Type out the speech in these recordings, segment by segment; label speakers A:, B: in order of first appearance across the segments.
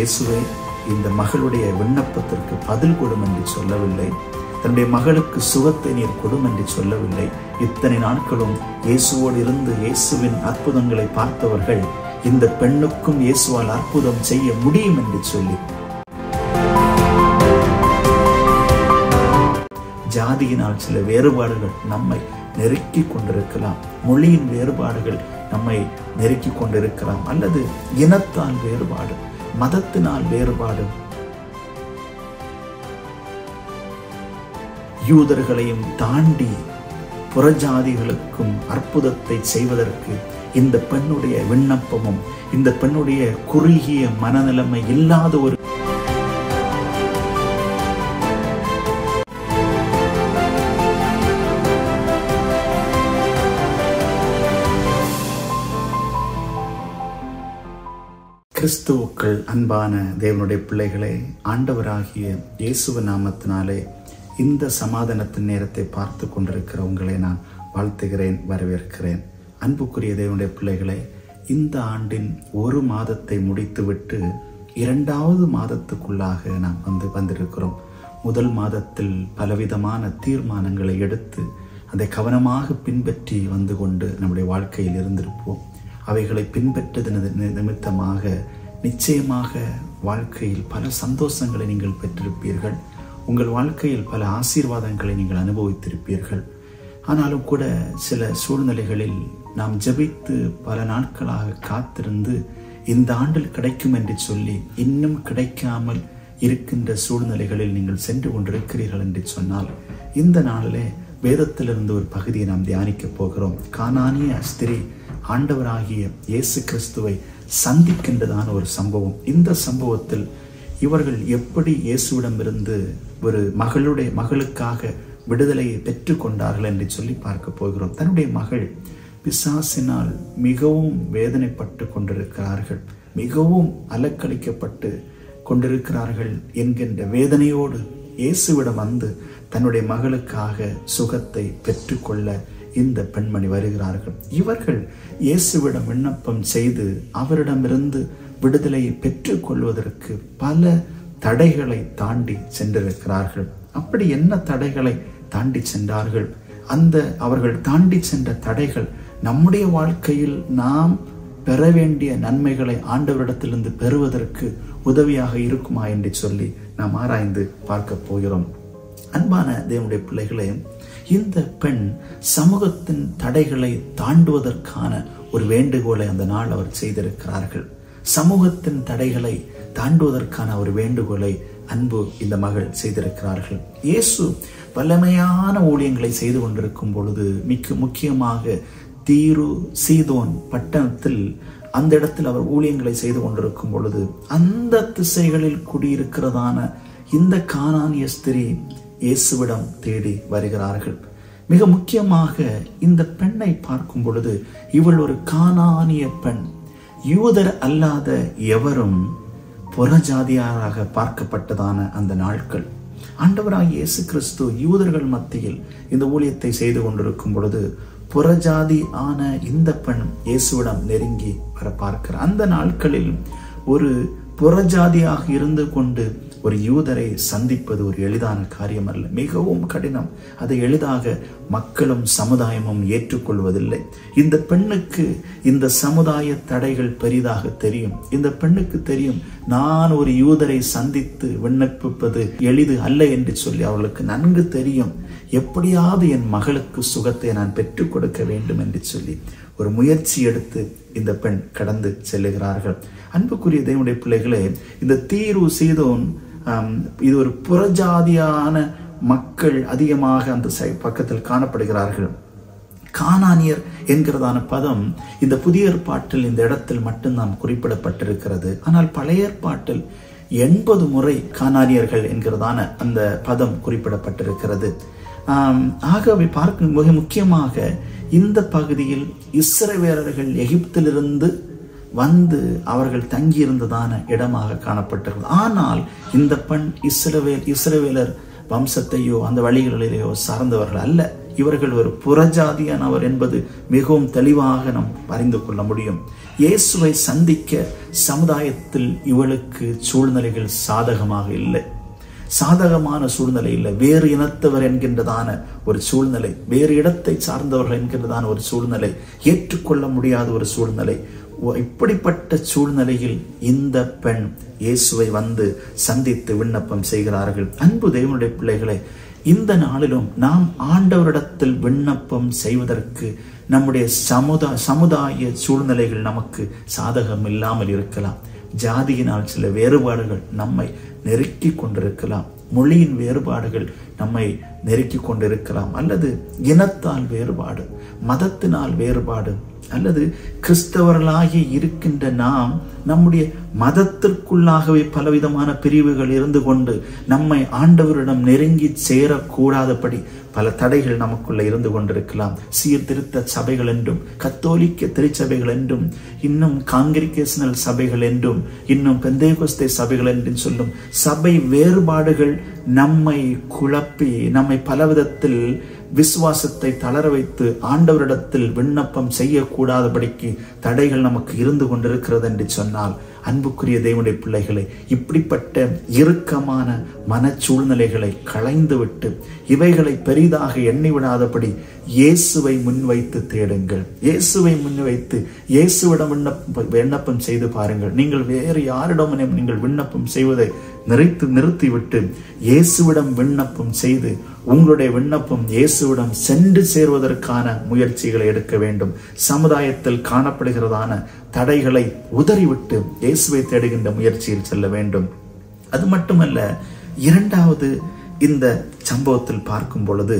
A: இயேசுவே இந்த மகளுடைய விண்ணப்பத்திற்கு பதில் கொடும் என்று சொல்லவில்லை. தன்னுடைய மகளுக்கு சுகத்தை நீர் கொடும் என்று சொல்லவில்லை. இத்தனை நாட்களும் இயேசுவோடு இருந்து இயேசுவின் அற்புதங்களை பார்த்தவர்கள் இந்த பெண்ணுக்கும் இயேசுவால் அற்புதம் செய்ய முடியும் என்று சொல்லி, ஜாதியினால் சில வேறுபாடுகள் நம்மை நெருக்கி கொண்டிருக்கலாம், மொழியின் வேறுபாடுகள் நம்மை நெருக்கி கொண்டிருக்கலாம், அல்லது இனத்தால் வேறுபாடு, மதத்தினால் வேறுபாடு, யூதர்களையும் தாண்டி புறஜாதிகளுக்கும் அற்புதத்தை செய்வதற்கு இந்த பெண்ணுடைய விண்ணப்பமும் இந்த பெண்ணுடைய குறுகிய மனநிலைமை இல்லாத ஒரு கிறிஸ்துவுக்குள் அன்பான தேவனுடைய பிள்ளைகளே, ஆண்டவராகிய இயேசுவின் நாமத்தினாலே இந்த சமாதானத்தின் நேரத்தை பார்த்து கொண்டிருக்கிற உங்களை நான் வாழ்த்துகிறேன், வரவேற்கிறேன். அன்புக்குரிய தேவனுடைய பிள்ளைகளே, இந்த ஆண்டின் ஒரு மாதத்தை முடித்துவிட்டு 2வது மாதத்துக்குள்ளாக நாம் வந்திருக்கிறோம். முதல் மாதத்தில் பலவிதமான தீர்மானங்களை எடுத்து அதை கவனமாக பின்பற்றி வந்து கொண்டு நம்முடைய வாழ்க்கையில் இருந்திருப்போம். அவைகளை பின்பற்றது நிமித்தமாக நிச்சயமாக வாழ்க்கையில் பல சந்தோஷங்களை நீங்கள் பெற்றிருப்பீர்கள். உங்கள் வாழ்க்கையில் பல ஆசீர்வாதங்களை நீங்கள் அனுபவித்திருப்பீர்கள். ஆனாலும் கூட சில சூழ்நிலைகளில் நாம் ஜெபித்து பல நாட்களாக காத்திருந்து இந்த ஆண்டில் கிடைக்கும் என்று சொல்லி இன்னும் கிடைக்காமல் இருக்கின்ற சூழ்நிலைகளில் நீங்கள் சென்று கொண்டிருக்கிறீர்கள் என்று சொன்னால், இந்த நாளிலே வேதத்திலிருந்து ஒரு பகுதியை நாம் தியானிக்க போகிறோம். கானானிய ஸ்திரீ ஆண்டவராகிய இயேசு கிறிஸ்துவை சந்திக்கின்றதான ஒரு சம்பவம். இந்த சம்பவத்தில் இவர்கள் எப்படி இயேசுவிடமிருந்து ஒரு மகளுக்காக விடுதலையை பெற்று கொண்டார்கள் என்று சொல்லி பார்க்க போகிறோம். தன்னுடைய மகள் பிசாசினால் மிகவும் வேதனைப்பட்டு கொண்டிருக்கிறார்கள், மிகவும் அலக்களிக்கப்பட்டு கொண்டிருக்கிறார்கள் என்கின்ற வேதனையோடு இயேசுவிடம் வந்து தன்னுடைய மகளுக்காக சுகத்தை பெற்றுக்கொள்ள இந்த பெண்மணி வருகிறார்கள். இவர்கள் இயேசுவிடம் விண்ணப்பம் செய்து அவரிடமிருந்து விடுதலையை பெற்றுக் கொள்வதற்கு பல தடைகளை தாண்டி சென்றிருக்கிறார்கள். அப்படி என்ன தடைகளை தாண்டி சென்றார்கள்? அந்த அவர்கள் தாண்டி சென்ற தடைகள் நம்முடைய வாழ்க்கையில் நாம் பெற வேண்டிய நன்மைகளை ஆண்டவரிடத்திலிருந்து பெறுவதற்கு உதவியாக இருக்குமா என்று சொல்லி நாம் ஆராய்ந்து பார்க்க போகிறோம். அன்பான தேவனுடைய பிள்ளைகளே, இந்த பெண் சமூகத்தின் தடைகளை தாண்டுவதற்கான ஒரு வேண்டுகோளை அந்த நாள் அவர் செய்திருக்கிறார்கள். சமூகத்தின் தடைகளை தாண்டுவதற்கான ஒரு வேண்டுகோளை அன்பு இந்த மகள் செய்திருக்கிறார்கள். இயேசு வல்லமையான ஊழியங்களை செய்து கொண்டிருக்கும் பொழுது, முக்கியமாக தீரு சீதோன் பட்டணத்தில் அந்த இடத்தில் அவர் ஊழியங்களை செய்து கொண்டிருக்கும் பொழுது, அந்த திசைகளில் குடியிருக்கிறதான இந்த கானானிய ஸ்திரீ இயேசுவிடம் தேடி வருகிறார்கள். மிக முக்கியமாக இந்த பெண்ணை பார்க்கும் பொழுது, இவள் ஒரு கானானிய பெண். யூதர் அல்லாத எவரும் புறஜாதியாராக பார்க்கப்பட்டதான அந்த நாட்கள். ஆண்டவராகிய இயேசு கிறிஸ்து யூதர்கள் மத்தியில் இந்த ஊழியத்தை செய்து கொண்டிருக்கும் பொழுது, புறஜாதி ஆன இந்த பெண் இயேசுவிடம் நெருங்கி வர பார்க்கிறார். அந்த நாட்களில் ஒரு புறஜாதியாக இருந்து கொண்டு ஒரு யூதரை சந்திப்பது ஒரு எளிதான காரியம் அல்ல, மிகவும் கடினம். அதை எளிதாக மக்களும் சமுதாயமும் ஏற்றுக்கொள்வதில்லை. இந்த பெண்ணுக்கு இந்த சமுதாய தடைகள் பெரிதாக தெரியும். இந்த பெண்ணுக்கு தெரியும், நான் ஒரு யூதரை சந்தித்து விண்ணப்பிப்பது எளிது அல்ல என்று சொல்லி அவர்களுக்கு நன்கு தெரியும். எப்படியாவது என் மகளுக்கு சுகத்தை நான் பெற்றுக் கொடுக்க வேண்டும் என்று சொல்லி ஒரு முயற்சி எடுத்து இந்த பெண் கடந்து செல்லுகிறார்கள். அன்புக்குரிய தேவனுடைய பிள்ளைகளே, இந்த தீரு சீதோன் இது ஒரு புறஜாதியான மக்கள் அதிகமாக அந்த பக்கத்தில் காணப்படுகிறார்கள். கானானியர் என்கிறதான பதம் இந்த புதிய ஏற்பாட்டில் இந்த இடத்தில் மட்டும்தான் குறிப்பிடப்பட்டிருக்கிறது. ஆனால் பழைய ஏற்பாட்டில் 80 முறை கானானியர்கள் என்கிறதான அந்த பதம் குறிப்பிடப்பட்டிருக்கிறது. ஆகவே பார்க்க மிக முக்கியமாக இந்த பகுதியில் இஸ்ரவேலர்கள் எகிப்திலிருந்து வந்து அவர்கள் தங்கியிருந்ததான இடமாக காணப்பட்டிருக்கிறது. ஆனால் இந்த பெண் இஸ்ரவேலர் வம்சத்தையோ அந்த வழிகளிலேயோ சார்ந்தவர்கள் அல்ல. இவர்கள் ஒரு புறஜாதியானவர் என்பது மிகவும் தெளிவாக நாம் அறிந்து கொள்ள முடியும். இயேசுவை சந்திக்க சமுதாயத்தில் இவளுக்கு சூழ்நிலைகள் சாதகமாக இல்லை, சாதகமான சூழ்நிலை இல்லை. வேறு இனத்தவர் என்கின்றதான ஒரு சூழ்நிலை, வேறு இடத்தை சார்ந்தவர்கள் என்கின்றதான ஒரு சூழ்நிலை, ஏற்றுக்கொள்ள முடியாத ஒரு சூழ்நிலை. இப்படிப்பட்ட சூழ்நிலையில் இந்த பெண் இயேசுவை வந்து சந்தித்து விண்ணப்பம் செய்கிறார்கள். அன்பு தேவனுடைய பிள்ளைகளை, இந்த நாளிலும் நாம் ஆண்டவரிடத்தில் விண்ணப்பம் செய்வதற்கு நம்முடைய சமுதாய சூழ்நிலைகள் நமக்கு சாதகம் இல்லாமல் இருக்கலாம். ஜாதியினால் சில வேறுபாடுகள் நம்மை நெருக்கி கொண்டிருக்கலாம், மொழியின் வேறுபாடுகள் நம்மை நெருக்கி கொண்டிருக்கலாம், அல்லது இனத்தால் வேறுபாடு, மதத்தினால் வேறுபாடு, அல்லது கிறிஸ்தவர்களாகி இருக்கின்ற நாம் நம்முடைய மதத்திற்குள்ளாகவே பலவிதமான பிரிவுகள் இருந்து கொண்டு நம்மை ஆண்டவரிடம் நெருங்கி சேரக்கூடாதபடி பல தடைகள் நமக்குள்ள இருந்து கொண்டிருக்கலாம். சீர்திருத்த சபைகள் என்றும், கத்தோலிக்க திருச்சபைகள் என்றும், இன்னும் காங்கிரிகேஷனல் சபைகள் என்றும், இன்னும் பெந்தேகோஸ்தே சபைகள் என்றும் சொல்லும் சபை வேறுபாடுகள் நம்மை குழப்பி நம்மை பலவிதத்தில் விசுவாசத்தை தளர வைத்து ஆண்டவரிடத்தில் விண்ணப்பம் செய்யக்கூடாதபடிக்கு தடைகள் நமக்கு இருந்து கொண்டிருக்கிறது என்று சொன்னால், அன்புக்குரிய தேவனுடைய பிள்ளைகளை, இப்படிப்பட்ட இறுக்கமான மனச்சூழ்நிலைகளை களைந்துவிட்டு இவைகளை பெரிதாக எண்ணிவிடாதபடி இயேசுவை முன்வைத்து தேடுங்கள். இயேசுவை முன்வைத்து இயேசுவிடம் விண்ணப்பம் செய்து பாருங்கள். நீங்கள் வேறு யாரிடம் நீங்கள் விண்ணப்பம் செய்வதை நிறுத்திவிட்டு இயேசுவிடம் விண்ணப்பம் செய்து உங்களுடைய விண்ணப்பம் இயேசுவிடம் சென்று சேருவதற்கான முயற்சிகளை எடுக்க வேண்டும். சமுதாயத்தில் காணப்படுகிறதான தடைகளை உதறிவிட்டு இயேசுவை தேடுகின்ற முயற்சியில் செல்ல வேண்டும். அது மட்டுமல்ல, இரண்டாவது இந்த சம்பவத்தில் பார்க்கும் பொழுது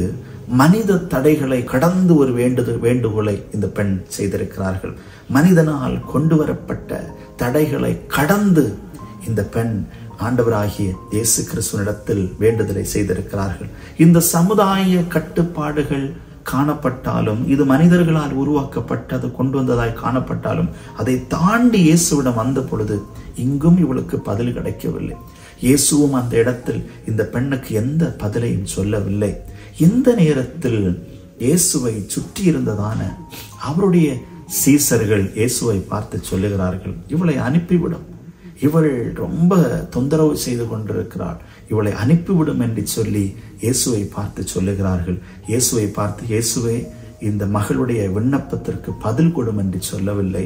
A: மனித தடைகளை கடந்து ஒரு வேண்டுகோளை இந்த பெண் செய்திருக்கிறார்கள். மனிதனால் கொண்டு வரப்பட்ட தடைகளை கடந்து இந்த பெண் ஆண்டவராகிய இயேசு கிறிஸ்துவினிடத்தில் வேண்டுதலை செய்திருக்கிறார்கள். இந்த சமுதாய கட்டுப்பாடுகள் காணப்பட்டாலும், இது மனிதர்களால் உருவாக்கப்பட்டது கொண்டு வந்ததாய் காணப்பட்டாலும், அதை தாண்டி இயேசுவிடம் வந்த பொழுது இங்கும் இவளுக்கு பதில் கிடைக்கவில்லை. இயேசுவும் அந்த இடத்தில் இந்த பெண்ணுக்கு எந்த பதிலையும் சொல்லவில்லை. இந்த நேரத்தில் இயேசுவை சுற்றி இருந்ததான அவருடைய சீசர்கள் இயேசுவை பார்த்து சொல்லுகிறார்கள், இவளை அனுப்பிவிடும், இவள் ரொம்ப தொந்தரவு செய்து கொண்டிருக்கிறாள், இவளை அனுப்பிவிடும் என்று சொல்லி இயேசுவை பார்த்து சொல்லுகிறார்கள். இயேசுவை பார்த்து, இயேசுவே, இந்த மகளுடைய விண்ணப்பத்திற்கு பதில் கொடும் என்று சொல்லவில்லை,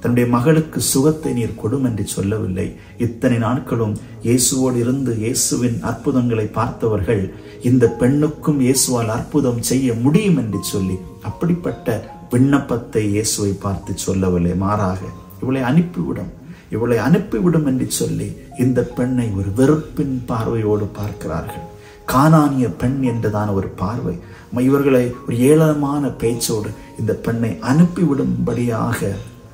A: தன்னுடைய மகளுக்கு சுகத்தை நீர் கொடும் என்று சொல்லவில்லை. இத்தனை நாட்களும் இயேசுவோடு இருந்து இயேசுவின் அற்புதங்களை பார்த்தவர்கள் இந்த பெண்ணுக்கும் இயேசுவால் அற்புதம் செய்ய முடியும் என்று சொல்லி அப்படிப்பட்ட விண்ணப்பத்தை இயேசுவை பார்த்து சொல்லவில்லை. மாறாக இவளை அனுப்பிவிடும் என்று சொல்லி இந்த பெண்ணை ஒரு வெறுப்பின் பார்வையோடு பார்க்கிறார்கள். கானானிய பெண் என்றதான ஒரு பார்வை, இவர்களை ஒரு ஏளனமான பேச்சோடு இந்த பெண்ணை அனுப்பிவிடும்படியாக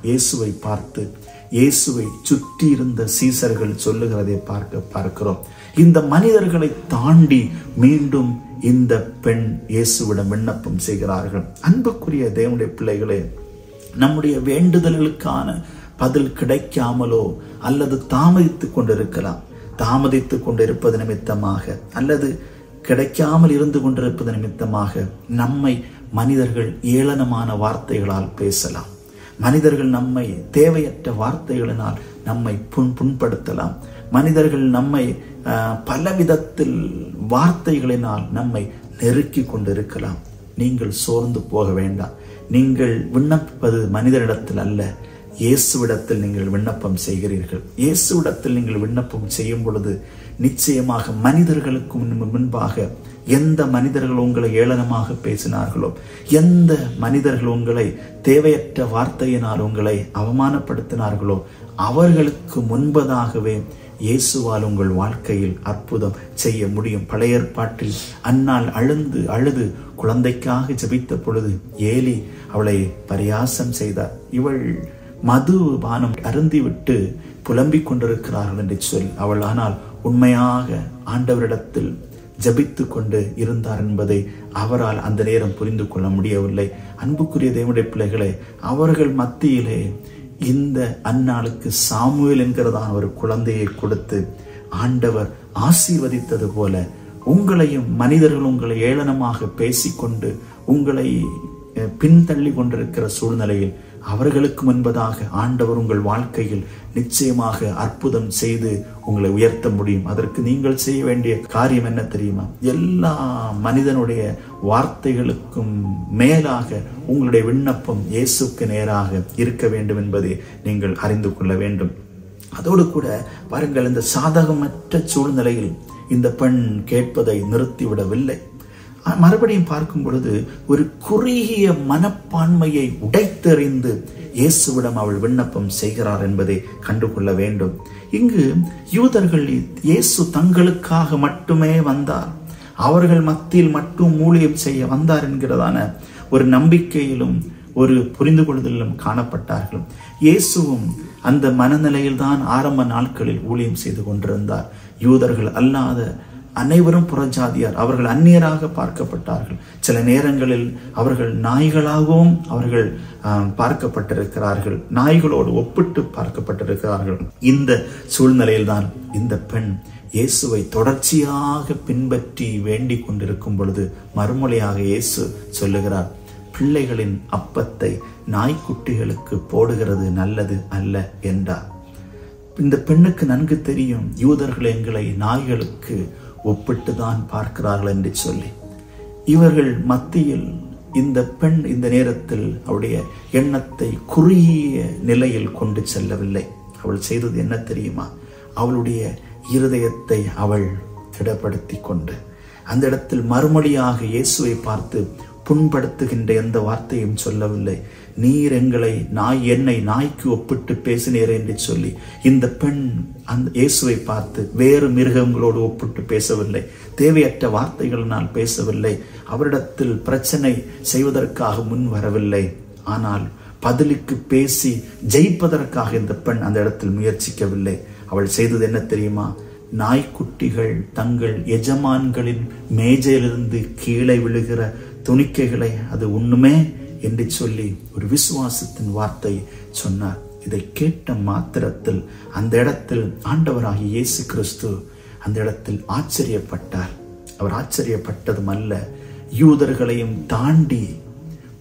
A: இயேசுவை பார்த்து இயேசுவை சுற்றி இருந்த சீசர்கள் சொல்லுகிறதை பார்க்கிறோம். இந்த மனிதர்களை தாண்டி மீண்டும் இந்த பெண் இயேசுவிடம் விண்ணப்பம் செய்கிறார்கள். அன்புக்குரிய தேவனுடைய பிள்ளைகளே, நம்முடைய வேண்டுதல்களுக்கான பதில் கிடைக்காமலோ அல்லது தாமதித்துக் கொண்டிருக்கலாம். தாமதித்துக் கொண்டிருப்பது நிமித்தமாக அல்லது கிடைக்காமல் இருந்து கொண்டிருப்பது நிமித்தமாக நம்மை மனிதர்கள் ஏளனமான வார்த்தைகளால் பேசலாம். மனிதர்கள் நம்மை தேவையற்ற வார்த்தைகளினால் நம்மை புண்படுத்தலாம். மனிதர்கள் நம்மை பலவிதத்தில் வார்த்தைகளினால் நம்மை நெருக்கி கொண்டிருக்கலாம். நீங்கள் சோர்ந்து போக வேண்டாம். நீங்கள் விண்ணப்பிப்பது மனிதரிடத்தில் அல்ல, இயேசுவிடத்தில் நீங்கள் விண்ணப்பம் செய்கிறீர்கள். இயேசுவிடத்தில் நீங்கள் விண்ணப்பம் செய்யும் பொழுது நிச்சயமாக மனிதர்களுக்கு முன்பாக எந்த மனிதர்கள் உங்களை ஏளனமாக பேசினார்களோ, எந்த மனிதர்கள் உங்களை தேவையற்ற வார்த்தையினால் உங்களை அவமானப்படுத்தினார்களோ, அவர்களுக்கு முன்பதாகவே இயேசுவால் உங்கள் வாழ்க்கையில் அற்புதம் செய்ய முடியும். பழைய ஏற்பாட்டில் அன்னாள் அழுது குழந்தைக்காக ஜெபித்த பொழுது ஏலி அவளை பரியாசம் செய்தார். இவள் மது பானம் அருந்திவிட்டு புலம்பிக் கொண்டிருக்கிறார்கள் என்று சொல் அவள் ஆனால் உண்மையாக ஆண்டவரிடத்தில் ஜபித்து கொண்டு இருந்தார் என்பதை அவரால் அந்த நேரம் புரிந்து கொள்ள முடியவில்லை. அன்புக்குரிய தேவனுடைய பிள்ளைகளே, அவர்கள் மத்தியிலே இந்த அன்னாளுக்கு சாமுவேல் என்கிறதான ஒரு குழந்தையை கொடுத்து ஆண்டவர் ஆசீர்வதித்தது போல உங்களையும் மனிதர்கள் உங்களை ஏளனமாக பேசிக்கொண்டு உங்களை பின்தள்ளி கொண்டிருக்கிற சூழ்நிலையில் அவர்களுக்கு முன்பதாக ஆண்டவர் உங்கள் வாழ்க்கையில் நிச்சயமாக அற்புதம் செய்து உங்களை உயர்த்த முடியும். அதற்கு நீங்கள் செய்ய வேண்டிய காரியம் என்ன தெரியுமா? எல்லா மனிதனுடைய வார்த்தைகளுக்கும் மேலாக உங்களுடைய விண்ணப்பம் இயேசுக்கு நேராக இருக்க வேண்டும் என்பதை நீங்கள் அறிந்து கொள்ள வேண்டும். அதோடு கூட பாருங்கள், இந்த சாதகமற்ற சூழ்நிலையில் இந்த பெண் கேட்பதை நிறுத்திவிடவில்லை. மறுபடியும் பார்க்கும் பொழுது ஒரு குறுகிய மனப்பான்மையை உடைத்தெறிந்து இயேசுவிடம் அவள் விண்ணப்பம் செய்கிறார் என்பதை கண்டுகொள்ள வேண்டும். இங்கு யூதர்கள் இயேசு தங்களுக்காக மட்டுமே வந்தார், அவர்கள் மத்தியில் மட்டும் ஊழியம் செய்ய வந்தார் என்கிறதான ஒரு நம்பிக்கையிலும் ஒரு புரிந்து கொள்ளுதலிலும் காணப்பட்டார்கள். இயேசுவும் அந்த மனநிலையில் தான் ஆரம்ப நாட்களில் ஊழியம் செய்து கொண்டிருந்தார். யூதர்கள் அல்லாத அனைவரும் புறஜாதியார், அவர்கள் அந்நியராக பார்க்கப்பட்டார்கள். சில நேரங்களில் அவர்கள் நாய்களாகவும் அவர்கள் பார்க்கப்பட்டிருக்கிறார்கள், நாய்களோடு ஒப்பிட்டு பார்க்கப்பட்டிருக்கிறார்கள். இந்த சூழ்நிலையில் தான் இந்த பெண் இயேசுவை தொடர்ச்சியாக பின்பற்றி வேண்டிக் கொண்டிருக்கும் பொழுது மறுமொழியாக இயேசு சொல்லுகிறார், பிள்ளைகளின் அப்பத்தை நாய்க்குட்டிகளுக்கு போடுகிறது நல்லது அல்ல என்றார். இந்த பெண்ணுக்கு நன்கு தெரியும், யூதர்கள் எங்களை நாய்களுக்கு ஒப்பிட்டு தான் பார்க்கிறார்கள் என்று சொல்லி. இவர்கள் மத்தியில் இந்த பெண் இந்த நேரத்தில் அவளுடைய எண்ணத்தை குறுகிய நிலையில் கொண்டு செல்லவில்லை. அவள் செய்தது என்ன தெரியுமா? அவளுடைய இருதயத்தை அவள் திடப்படுத்தி கொண்டு அந்த இடத்தில் மறுமொழியாக இயேசுவை பார்த்து புண்படுத்துகின்ற எந்த வார்த்தையும் சொல்லவில்லை. நீர் என்னை நாய்க்கு ஒப்பிட்டு பேசினீர் என்று சொல்லி இந்த பெண் அந்த இயேசுவை பார்த்து வேறு மிருகங்களோடு ஒப்பிட்டு பேசவில்லை, தேவையற்ற வார்த்தைகளினால் பேசவில்லை, அவரிடத்தில் பிரச்சனை செய்வதற்காக முன் வரவில்லை. ஆனால் பதிலுக்கு பேசி ஜெயிப்பதற்காக இந்த பெண் அந்த இடத்தில் முயற்சிக்கவில்லை. அவள் செய்தது என்ன தெரியுமா? நாய்க்குட்டிகள் தங்கள் எஜமான்களின் மேஜையிலிருந்து கீழே விழுகிற துணிக்கைகளை அது உண்ணுமே என்று சொல்லி ஒரு விசுவாசத்தின் வார்த்தை சொன்னார். இதை கேட்ட மாத்திரத்தில் அந்த இடத்தில் ஆண்டவராகிய இயேசு கிறிஸ்து அந்த இடத்தில் ஆச்சரியப்பட்டார். அவர் ஆச்சரியப்பட்டதும் அல்ல, யூதர்களையும் தாண்டி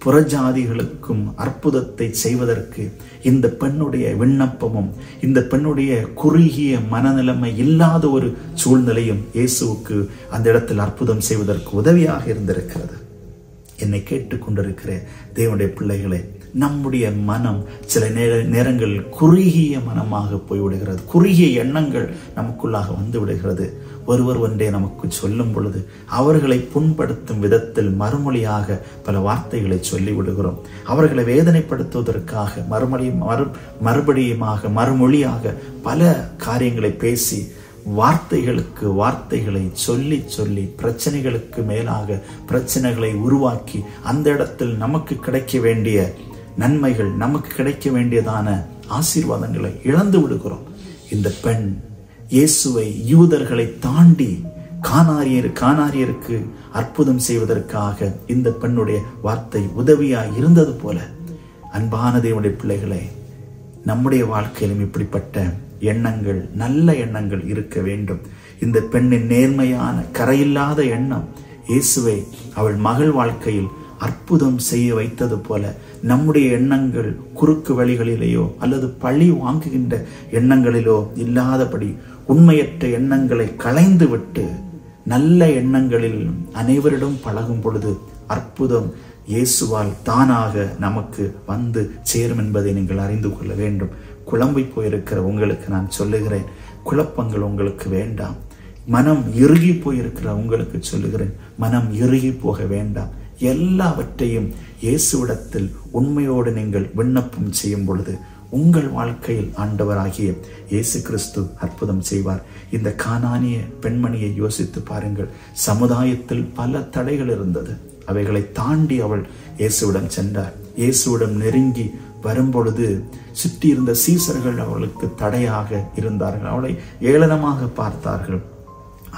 A: புறஜாதிகளுக்கும் அற்புதத்தை செய்வதற்கு இந்த பெண்ணுடைய விண்ணப்பமும் இந்த பெண்ணுடைய குறுகிய மனநிலைமை இல்லாத ஒரு சூழ்நிலையும் இயேசுவுக்கு அந்த இடத்தில் அற்புதம் செய்வதற்கு உதவியாக இருந்திருக்கிறது. என்னை கேட்டுக்கொண்டிருக்கிற தேவனுடைய பிள்ளைகளே, நம்முடைய மனம் சில நேரங்களில் குறுகிய மனமாக போய்விடுகிறது, குறுகிய எண்ணங்கள் நமக்குள்ளாக வந்து விடுகிறது. ஒருவர் ஒன்றே நமக்கு சொல்லும் பொழுது அவர்களை புண்படுத்தும் விதத்தில் மறுமொழியாக பல வார்த்தைகளை சொல்லிவிடுகிறோம். அவர்களை வேதனைப்படுத்துவதற்காக மறுமொழியாக பல காரியங்களை பேசி வார்த்தைகளுக்கு வார்த்தைகளை சொல்லி சொல்லி பிரச்சனைகளுக்கு மேலாக பிரச்சனைகளை உருவாக்கி அந்த இடத்தில் நமக்கு கிடைக்க வேண்டிய நன்மைகள், நமக்கு கிடைக்க வேண்டியதான ஆசீர்வாதங்களை இழந்து விடுகிறோம். இந்த பெண் இயேசுவை யூதர்களை தாண்டி கானாரியருக்கு அற்புதம் செய்வதற்காக இந்த பெண்ணுடைய வார்த்தை உதவியாய் இருந்தது போல, அன்பான தேவனுடைய பிள்ளைகளே, நம்முடைய வாழ்க்கையிலும் இப்படிப்பட்ட எண்ணங்கள், நல்ல எண்ணங்கள் இருக்க வேண்டும். இந்த பெண்ணின் நேர்மையான கரையில்லாத எண்ணம் இயேசுவை அவள் மகள் வாழ்க்கையில் அற்புதம் செய்ய வைத்தது போல நம்முடைய எண்ணங்கள் குறுக்கு வழிகளிலேயோ அல்லது பழி வாங்குகின்ற எண்ணங்களிலோ இல்லாதபடி உண்மையற்ற எண்ணங்களை களைந்து விட்டு நல்ல எண்ணங்களில் அனைவரிடம் பழகும் பொழுது அற்புதம் இயேசுவால் தானாக நமக்கு வந்து சேரும் என்பதை நீங்கள் அறிந்து கொள்ள வேண்டும். குழம்பி போயிருக்கிற உங்களுக்கு நான் சொல்லுகிறேன், குழப்பங்கள் உங்களுக்கு வேண்டாம். மனம் இறுகி போயிருக்கிற உங்களுக்கு சொல்லுகிறேன், மனம் இறுகி போக வேண்டாம். எல்லாவற்றையும் இயேசுவிடத்தில் உண்மையோடு நீங்கள் விண்ணப்பம் செய்யும் பொழுது உங்கள் வாழ்க்கையில் ஆண்டவராகிய இயேசு கிறிஸ்து அற்புதம் செய்வார். இந்த கானானிய பெண்மணியை யோசித்து பாருங்கள். சமுதாயத்தில் பல தடைகள் இருந்தது, அவைகளை தாண்டி அவள் இயேசுவிடம் சென்றார். இயேசுவிடம் நெருங்கி வரும்பொழுது சுற்றி இருந்த சீசர்கள் அவளுக்கு தடையாக இருந்தார்கள், அவளை ஏளனமாக பார்த்தார்கள்.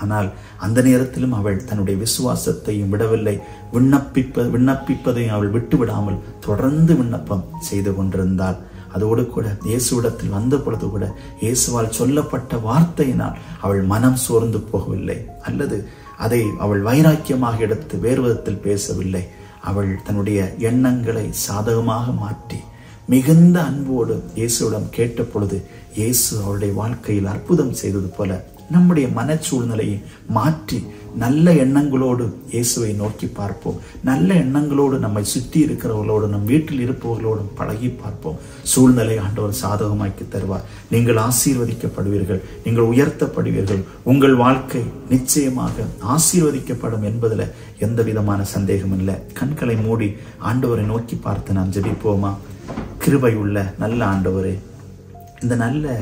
A: ஆனால் அந்த நேரத்திலும் அவள் தன்னுடைய விசுவாசத்தையும் விடவில்லை, விண்ணப்பிப்பதையும் அவள் விட்டு விடாமல் தொடர்ந்து விண்ணப்பம் செய்து கொண்டிருந்தாள். அதோடு கூட இயேசுவிடத்தில் வந்த பொழுது கூட இயேசுவால் சொல்லப்பட்ட வார்த்தையினால் அவள் மனம் சோர்ந்து போகவில்லை, அல்லது அதை அவள் வைராக்கியமாக எடுத்து வேறு விதத்தில் பேசவில்லை. அவள் தன்னுடைய எண்ணங்களை சாதகமாக மாற்றி மிகுந்த அன்போடு இயேசுவிடம் கேட்ட பொழுது இயேசு அவருடைய வாழ்க்கையில் அற்புதம் செய்தது போல நம்முடைய மனச்சூழ்நிலையை மாற்றி நல்ல எண்ணங்களோடு இயேசுவை நோக்கி பார்ப்போம். நல்ல எண்ணங்களோடு நம்மை சுற்றி இருக்கிறவர்களோடு, நம் வீட்டில் இருப்பவர்களோடும் பழகி பார்ப்போம். சூழ்நிலை ஆண்டவர் சாதகமாக்கி தருவார். நீங்கள் ஆசீர்வதிக்கப்படுவீர்கள், நீங்கள் உயர்த்தப்படுவீர்கள். உங்கள் வாழ்க்கை நிச்சயமாக ஆசீர்வதிக்கப்படும் என்பதில் எந்த விதமான சந்தேகம் இல்லை. கண்களை மூடி ஆண்டவரை நோக்கி பார்த்து நாம் ஜெபிப்போமா? கிருபை உள்ள நல்ல ஆண்டவரே, இந்த நல்ல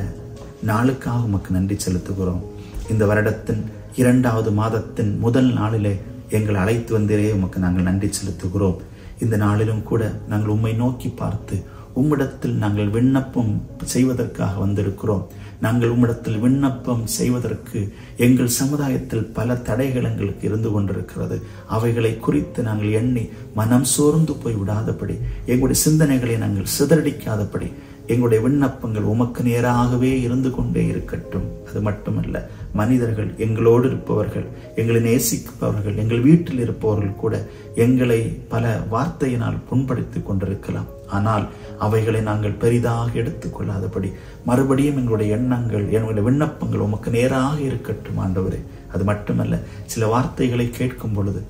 A: நாளுக்காக உமக்கு நன்றி செலுத்துகிறோம். இந்த வருடத்தின் 2வது மாதத்தின் முதல் நாளிலே எங்களை அழைத்து வந்தீரே, உமக்கு நாங்கள் நன்றி செலுத்துகிறோம். இந்த நாளிலும் கூட நாங்கள் உம்மை நோக்கி பார்த்து உம்மிடத்தில் நாங்கள் விண்ணப்பம் செய்வதற்காக வந்திருக்கிறோம். நாங்கள் உம்மிடத்தில் விண்ணப்பம் செய்வதற்கு எங்கள் சமுதாயத்தில் பல தடைகள் எங்களுக்கு இருந்து கொண்டிருக்கிறது. அவைகளை குறித்து நாங்கள் எண்ணி மனம் சோர்ந்து போய் விடாதபடி, எங்களுடைய சிந்தனைகளை நாங்கள் சிதறடிக்காதபடி எங்களுடைய விண்ணப்பங்கள் உமக்கு நேராகவே இருந்து கொண்டே இருக்கட்டும். அது மட்டுமல்ல, மனிதர்கள், எங்களோடு இருப்பவர்கள், எங்களை நேசிப்பவர்கள், எங்கள் வீட்டில் இருப்பவர்கள் கூட எங்களை பல வார்த்தையினால் புண்படுத்தி கொண்டிருக்கலாம். ஆனால் அவைகளை நாங்கள் பெரிதாக எடுத்துக்கொள்ளாதபடி மறுபடியும் எங்களுடைய எண்ணங்கள், எங்களுடைய விண்ணப்பங்கள் உமக்கு நேராக இருக்கட்டும் ஆண்டவரே. அது மட்டுமல்ல, சில வார்த்தைகளை கேட்கும் பொழுது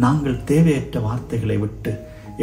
A: நாங்கள் தேவையற்ற வார்த்தைகளை விட்டு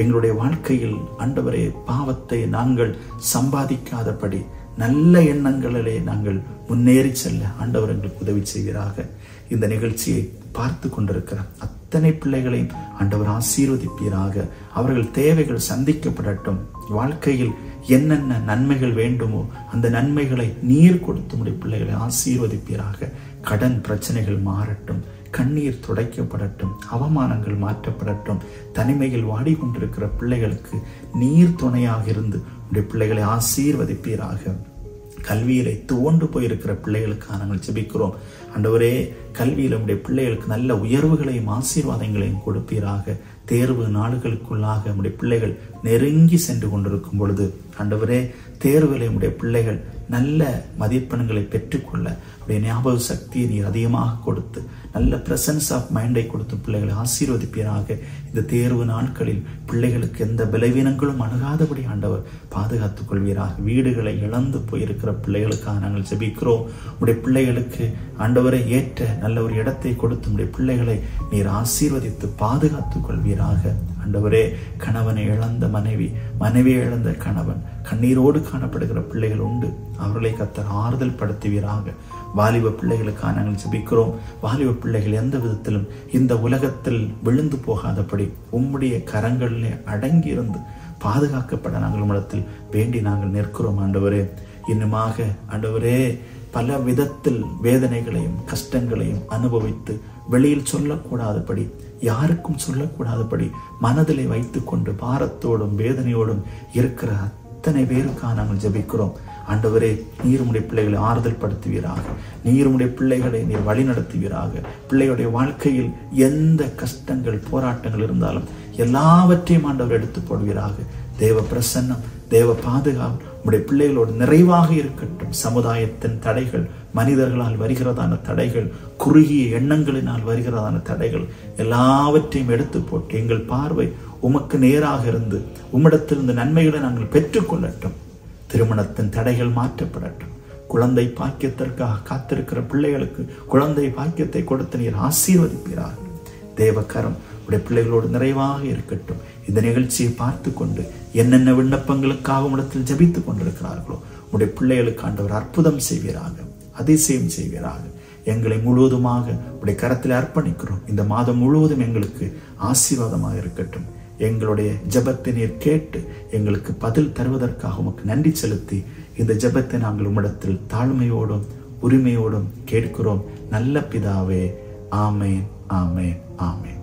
A: எங்களுடைய வாழ்க்கையில் ஆண்டவரே பாவத்தை நாங்கள் சம்பாதிக்காதபடி நல்ல எண்ணங்களிலே நாங்கள் முன்னேறி செல்ல ஆண்டவர் எங்களுக்கு உதவி செய்வீராக. இந்த நிகழ்ச்சியை பார்த்து கொண்டிருக்கிற அத்தனை பிள்ளைகளையும் ஆண்டவர் ஆசீர்வதிப்பீராக. அவர்கள் தேவைகள் சந்திக்கப்படட்டும். வாழ்க்கையில் என்னென்ன நன்மைகள் வேண்டுமோ அந்த நன்மைகளை நீர் கொடுத்து உடைய பிள்ளைகளை ஆசீர்வதிப்பீராக. கடன் பிரச்சனைகள் மாறட்டும், கண்ணீர் துடைக்கப்படட்டும், அவமானங்கள் மாற்றப்படட்டும். தனிமையில் வாடிக்கொண்டிருக்கிற பிள்ளைகளுக்கு நீர் துணையாக இருந்து உடைய பிள்ளைகளை ஆசீர்வதிப்பீராக. கல்வியிலே துவண்டு போயிருக்கிற பிள்ளைகளுக்காக நாங்கள் ஜெபிக்கிறோம். ஆண்டவரே, கல்வியில் உடைய பிள்ளைகளுக்கு நல்ல உயர்வுகளையும் ஆசீர்வாதங்களையும் கொடுப்பீராக. தேர்வு நாடுகளுக்குள்ளாக நம்முடைய பிள்ளைகள் நெருங்கி சென்று கொண்டிருக்கும் பொழுது ஆண்டவரே, தேர்வுகளை உடைய பிள்ளைகள் நல்ல மதிப்பெண்களை பெற்றுக்கொள்ள உடைய ஞாபக சக்தியை நீர் அதிகமாக கொடுத்து நல்ல பிரசன்ஸ் ஆஃப் மைண்டை கொடுத்து பிள்ளைகளை ஆசீர்வதிப்பீராக. இந்த தேர்வு நாட்களில் பிள்ளைகளுக்கு எந்த பலவீனங்களும் அணுகாதபடி ஆண்டவர் பாதுகாத்துக் கொள்வீராக. வீடுகளை இழந்து போயிருக்கிற பிள்ளைகளுக்காக நாங்கள் ஜெபிக்கிறோம். உடைய பிள்ளைகளுக்கு ஆண்டவரை ஏற்ற நல்ல ஒரு இடத்தை கொடுத்து உடைய பிள்ளைகளை நீர் ஆசீர்வதித்து பாதுகாத்துக் கொள்வீராக. ஆண்டவரே, கணவனை இழந்த மனைவி, மனைவியை இழந்த கணவன், கண்ணீரோடு காணப்படுகிற பிள்ளைகள் உண்டு. அவர்களை கர்த்தர் ஆறுதல் படுத்துவீராக. வாலிப பிள்ளைகளுக்காக நாங்கள் ஜெபிக்கிறோம். வாலிப பிள்ளைகள் எந்த விதத்திலும் இந்த உலகத்தில் விழுந்து போகாதபடி உம்முடைய கரங்களிலே அடங்கியிருந்து பாதுகாக்கப்பட நாங்கள் உம்மிடத்தில் வேண்டி நாங்கள் நிற்கிறோம். ஆண்டவரே, இன்னுமாக ஆண்டவரே, பல விதத்தில் வேதனைகளையும் கஷ்டங்களையும் அனுபவித்து வெளியில் சொல்லக்கூடாதபடி, யாருக்கும் சொல்லக்கூடாதபடி மனதிலே வைத்துக் கொண்டு பாரத்தோடும் வேதனையோடும் இருக்கிற அத்தனை பேருக்காக நாங்கள் ஜெபிக்கிறோம். ஆண்டவரே, நீர் உம்முடைய பிள்ளைகளை ஆறுதல் படுத்துவீராக. நீர் உம்முடைய பிள்ளைகளை நீர் வழி நடத்துவீராக. பிள்ளைகளுடைய வாழ்க்கையில் எந்த கஷ்டங்கள் போராட்டங்கள் இருந்தாலும் எல்லாவற்றையும் ஆண்டவர் எடுத்து போடுவீராக. தேவ பிரசன்னம், தேவ பாதுகாப்பு உம்முடைய பிள்ளைகளோடு நிறைவாக இருக்கட்டும். சமுதாயத்தின் தடைகள், மனிதர்களால் வருகிறதான தடைகள், குறுகிய எண்ணங்களினால் வருகிறதான தடைகள் எல்லாவற்றையும் எடுத்து போட்டு எங்கள் பார்வை உமக்கு நேராக இருந்து உம்மிடத்திலிருந்து நன்மைகளை நாங்கள் பெற்றுக்கொள்ளட்டும். திருமணத்தின் தடைகள் மாற்றப்படட்டும். குழந்தை பாக்கியத்திற்காக காத்திருக்கிற பிள்ளைகளுக்கு குழந்தை பாக்கியத்தை கொடுத்து நீர் ஆசீர்வதிப்பீராக. தேவக்கரம் உடைய பிள்ளைகளோடு நிறைவாக இருக்கட்டும். இந்த நிகழ்ச்சியை பார்த்து கொண்டு என்னென்ன விண்ணப்பங்களுக்காக உம்மிடத்தில் ஜெபித்துக் கொண்டிருக்கிறார்களோ உடைய பிள்ளைகளுக்கு ஆண்டவர் அற்புதம் செய்வீராக, அதிசயம் செய்வீராக. எங்களை முழுவதுமாக உடைய கரத்தில் அர்ப்பணிக்கிறோம். இந்த மாதம் முழுவதும் எங்களுக்கு ஆசீர்வாதமாக இருக்கட்டும். எங்களுடைய ஜெபத்தை நீர் கேட்டு எங்களுக்கு பதில் தருவதற்காக உமக்கு நன்றி செலுத்தி இந்த ஜெபத்தை நாங்கள் உம்மிடத்தில் தாழ்மையோடும் உரிமையோடும் கேட்கிறோம். நல்ல பிதாவே, ஆமேன், ஆமேன், ஆமேன்.